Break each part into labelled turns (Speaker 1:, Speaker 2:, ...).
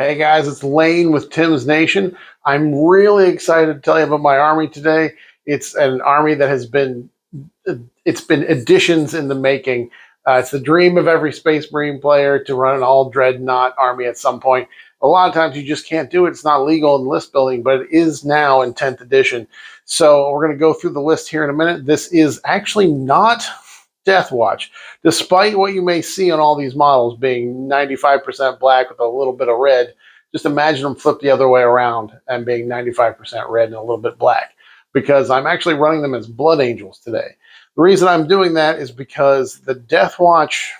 Speaker 1: Hey guys, it's Lane with Tim's Nation. I'm really excited to tell you about my army today. It's an army that has been it's been additions in the making. It's the dream of every Space Marine player to run an all dreadnought army at some point. A lot of times you just can't do it. It's not legal in list building, but it is now in 10th edition. So we're going to go through the list here in a minute. This is actually not Death Watch. Despite what you may see on all these models being 95% black with a little bit of red, just imagine them flip the other way around and being 95% red and a little bit black, because I'm actually running them as Blood Angels today. The reason I'm doing that is because the Death Watch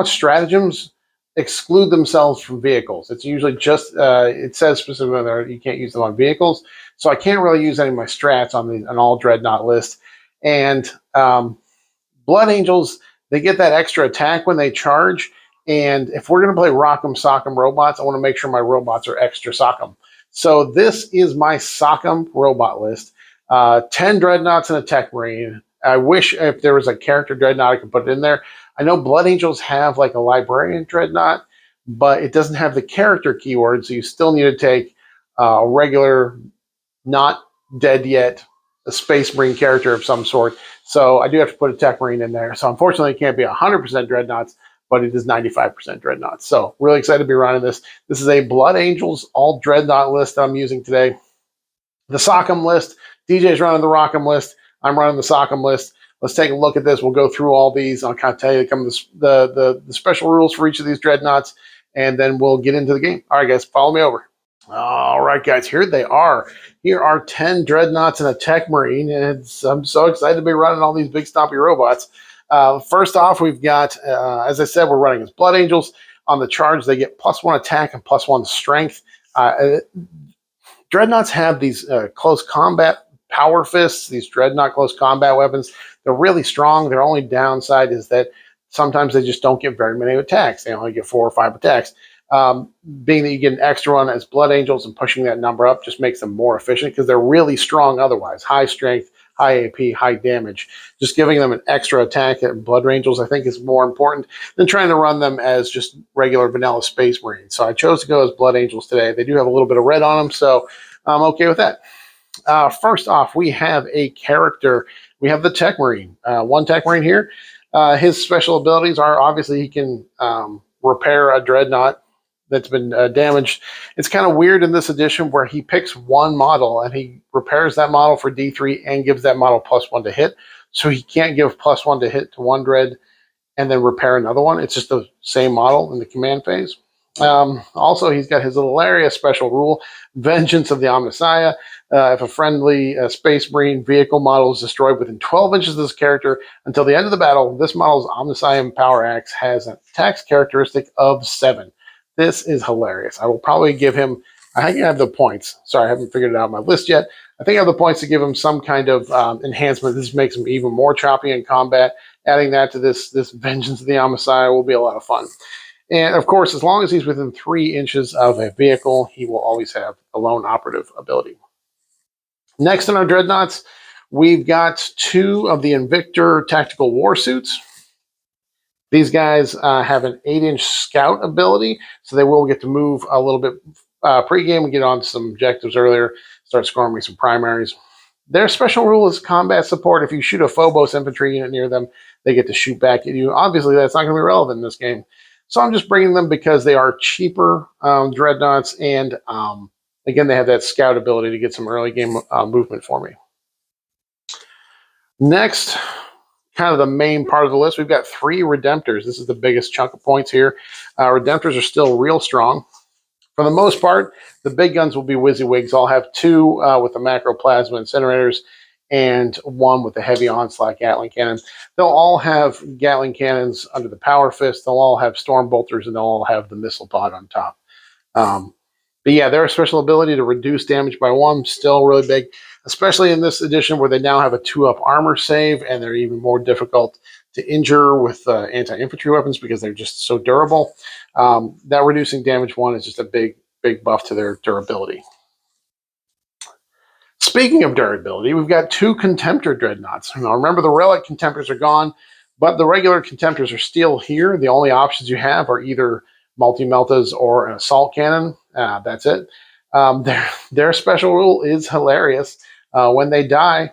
Speaker 1: stratagems exclude themselves from vehicles. It's usually just, it says specifically there you can't use them on vehicles. So I can't really use any of my strats on an all dreadnought list. And Blood Angels, they get that extra attack when they charge. And if we're going to play Rock'em Sock'em robots, I want to make sure my robots are extra Sock'em. So this is my Sock'em robot list. 10 dreadnoughts and a tech marine. I wish if there was a character dreadnought, I could put it in there. I know Blood Angels have like a librarian dreadnought, but it doesn't have the character keyword, so you still need to take a regular, not dead yet, a Space Marine character of some sort. So I do have to put a tech marine in there. So unfortunately, it can't be 100% dreadnoughts, but it is 95% dreadnoughts. So really excited to be running this. This is a Blood Angels all dreadnought list I'm using today. The Sock'em list, DJ's running the Rock'em list. I'm running the Sock'em list. Let's take a look at this. We'll go through all these. I'll kind of tell you the special rules for each of these dreadnoughts, and then we'll get into the game. All right, guys, follow me over. All right, guys, here they are. Here are 10 dreadnoughts and a tech marine, and I'm so excited to be running all these big stompy robots. First off, we've got, as I said, we're running as Blood Angels. On the charge, they get +1 attack and +1 strength. Dreadnoughts have these close combat power fists, these dreadnought close combat weapons. They're really strong. Their only downside is that sometimes they just don't get very many attacks. They only get 4 or 5 attacks. Being that you get an extra one as Blood Angels and pushing that number up just makes them more efficient because they're really strong otherwise. High strength, high AP, high damage. Just giving them an extra attack at Blood Angels, I think, is more important than trying to run them as just regular vanilla Space Marines. So I chose to go as Blood Angels today. They do have a little bit of red on them, so I'm okay with that. First off, we have a character. We have the Tech Marine. One Tech Marine here. His special abilities are obviously he can repair a dreadnought that's been damaged. It's kind of weird in this edition where he picks one model and he repairs that model for D3 and gives that model +1 to hit. So he can't give +1 to hit to one dread and then repair another one. It's just the same model in the command phase. Also, he's got his little area special rule, Vengeance of the Omnissiah. If a friendly Space Marine vehicle model is destroyed within 12 inches of this character until the end of the battle, this model's Omnissiah Power Axe has an attack characteristic of 7. This is hilarious. I will probably give him, I think I have the points. Sorry, I haven't figured it out on my list yet. I think I have the points to give him some kind of enhancement. This makes him even more choppy in combat. Adding that to this Vengeance of the Omnissiah will be a lot of fun. And of course, as long as he's within 3 inches of a vehicle, he will always have a lone operative ability. Next in our dreadnoughts, we've got 2 of the Invictor tactical war suits. These guys have an 8-inch scout ability, so they will get to move a little bit pregame and get on some objectives earlier, start scoring me some primaries. Their special rule is combat support. If you shoot a Phobos infantry unit near them, they get to shoot back at you. Obviously, that's not going to be relevant in this game. So I'm just bringing them because they are cheaper dreadnoughts, and again, they have that scout ability to get some early game movement for me. Next, kind of the main part of the list, we've got 3 Redemptors. This is the biggest chunk of points here. Redemptors are still real strong. For the most part, the big guns will be WYSIWYGs. I'll have 2 with the Macroplasma Incinerators and 1 with the Heavy Onslaught Gatling Cannon. They'll all have Gatling Cannons under the Power Fist. They'll all have Storm Bolters, and they'll all have the Missile Pod on top. But yeah, their special ability to reduce damage by 1 still really big, especially in this edition where they now have a 2-up armor save, and they're even more difficult to injure with anti-infantry weapons because they're just so durable. That reducing damage 1 is just a big buff to their durability. Speaking of durability, we've got 2 Contemptor dreadnoughts. Now remember, the relic Contemptors are gone, but the regular Contemptors are still here. The only options you have are either multi-meltas, or an assault cannon. That's it. Their special rule is hilarious. When they die,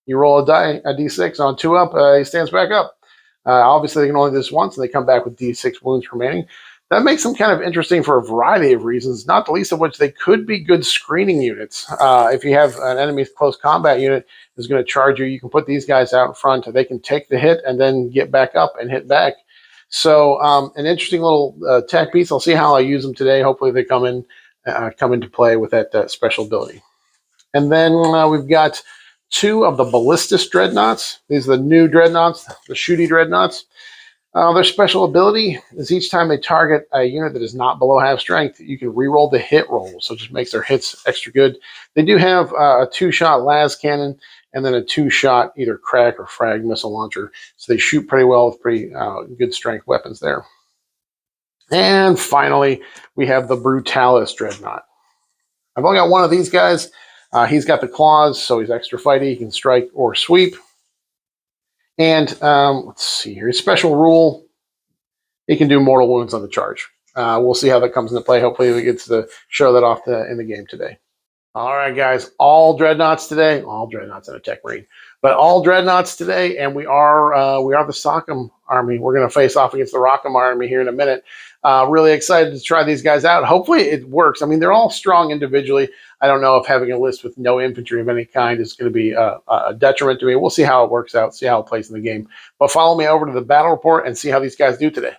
Speaker 1: you roll a d6 on 2 up, he stands back up. Obviously, they can only do this once, and they come back with d6 wounds remaining. That makes them kind of interesting for a variety of reasons, not the least of which they could be good screening units. If you have an enemy's close combat unit is going to charge you, you can put these guys out in front. They can take the hit and then get back up and hit back. So an interesting little tech piece. I'll see how I use them today. Hopefully they come into play with that special ability. And then we've got 2 of the ballistic dreadnoughts. These are the new dreadnoughts, the shooty dreadnoughts. Their special ability is each time they target a unit that is not below half strength, you can reroll the hit roll, so it just makes their hits extra good. They do have a 2-shot las cannon and then a 2-shot either crack or frag missile launcher, so they shoot pretty well with pretty good strength weapons there. And finally, we have the Brutalis dreadnought. I've only got one of these guys. He's got the claws, so he's extra fighty. He can strike or sweep. And let's see here. His special rule, he can do mortal wounds on the charge. We'll see how that comes into play. Hopefully we get to show that off in the game today. All right, guys. All dreadnoughts today. All dreadnoughts in a tech marine. But all dreadnoughts today, and we are the Sock'em army. We're going to face off against the Rockies army here in a minute. Really excited to try these guys out. Hopefully it works. I mean, they're all strong individually. I don't know if having a list with no infantry of any kind is going to be a detriment to me. We'll see how it works out, see how it plays in the game. But follow me over to the battle report and see how these guys do today.